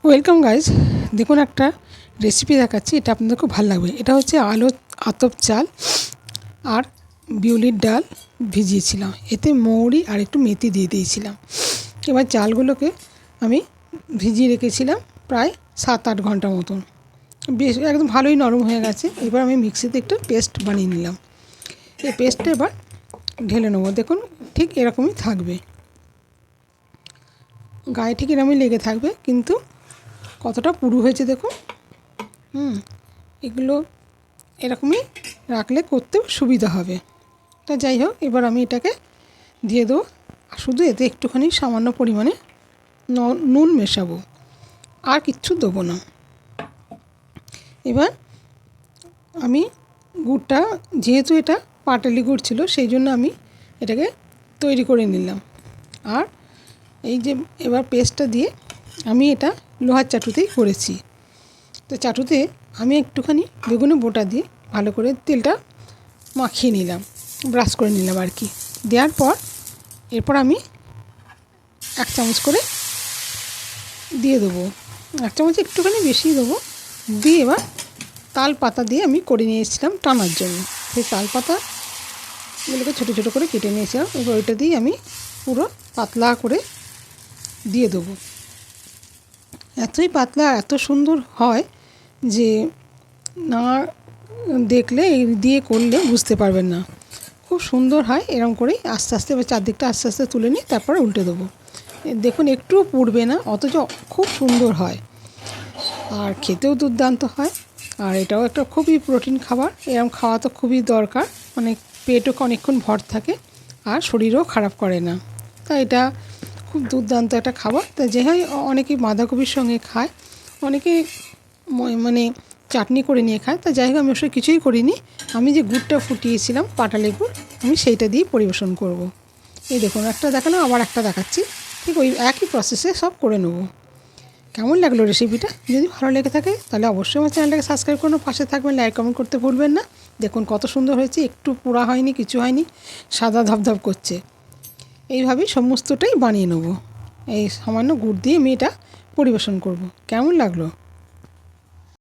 Welcome guys, দেখুন একটা recipe দেখাচ্ছি। এটা আপনাদের খুব ভালো লাগবে। এটা হচ্ছে আতপ চাল আর বিউলির ডাল ভিজিয়েছিলাম, এতে মৌরি আর একটু মেথি দিয়ে দিয়েছিলাম। এবার চালগুলোকে আমি ভিজিয়ে রেখেছিলাম প্রায় 7-8 ঘন্টা মতন। বেশ একদম ভালোই নরম হয়ে গেছে। এবার আমি মিক্সিতে একটা পেস্ট বানিয়ে নিলাম। এই পেস্টটা এবার ঢেলে নেবো। দেখুন ঠিক এরকমই থাকবে, গায়ে ঠিক এরকমই লেগে থাকবে, কিন্তু কতটা পুরু হয়েছে দেখুন। এগুলো এরকমই রাখলে করতেও সুবিধা হবে। তা যাই হোক, এবার আমি এটাকে দিয়ে দেবো। শুধু এতে একটুখানি সামান্য পরিমাণে নুন মেশাবো, আর কিচ্ছু দেবো না। এবার আমি গুড়টা, যেহেতু এটা পাটালি গুড় ছিল, সেই জন্য আমি এটাকে তৈরি করে নিলাম। আর এই যে এবার পেস্টটা দিয়ে আমি এটা লোহার চাটুতেই করেছি। তো চাটুতে আমি একটুখানি বেগুনের বোটা দিয়ে ভালো করে তেলটা মাখিয়ে নিলাম, ব্রাশ করে নিলাম আর কি। দেওয়ার পর এরপর আমি 1 চামচ করে দিয়ে দেবো। 1 চামচ একটুখানি বেশি দেবো। দিয়ে এবার তাল পাতা দিয়ে আমি করে নিয়ে এসেছিলাম টানার জন্য। সেই তাল পাতাগুলোকে ছোটো ছোটো করে কেটে নিয়েছিলাম। এবার ওইটা দিয়ে আমি পুরো পাতলা করে দিয়ে দেবো। এতই পাতলা, এত সুন্দর হয় যে না দেখলে দিয়ে করলে বুঝতে পারবেন না। খুব সুন্দর হয়। এরকম করেই আস্তে আস্তে এবার চারদিকটা আস্তে আস্তে তুলে নিই, তারপরে উল্টে দেবো। দেখুন একটুও পুড়বে না, অথচ খুব সুন্দর হয় আর খেতেও দুর্দান্ত হয়। আর এটাও একটা খুবই প্রোটিন খাবার। এরকম খাওয়া তো খুবই দরকার, মানে পেটও অনেকক্ষণ ভর থাকে আর শরীরও খারাপ করে না। তাই এটা খুব দুর্দান্ত একটা খাবার। তা যে হয়, অনেকে বাঁধাকপির সঙ্গে খায়, অনেকে মানে চাটনি করে নিয়ে খায়। তা যাই হোক, আমি অবশ্যই কিছুই করিনি। আমি যে গুড়টা ফুটিয়েছিলাম, পাটালি গুড়, আমি সেইটা দিয়ে পরিবেশন করব। এই দেখুন, একটা দেখালাম, আবার একটা দেখাচ্ছি। ঠিক ওই একই প্রসেসে সব করে নেব। কেমন লাগলো রেসিপিটা? যদি ভালো লেগে থাকে তাহলে অবশ্যই আমার চ্যানেলটাকে সাবস্ক্রাইব করুন, পাশে থাকবেন, লাইক কমেন্ট করতে ভুলবেন না। দেখুন কত সুন্দর হয়েছে, একটু পোড়া হয়নি, কিছু হয়নি, সাদা ধপধপ করছে। এইভাবেই সমস্তটাই বানিয়ে নেব। এই সামান্য গুড় দিয়ে আমি এটা পরিবেশন করব। কেমন লাগলো?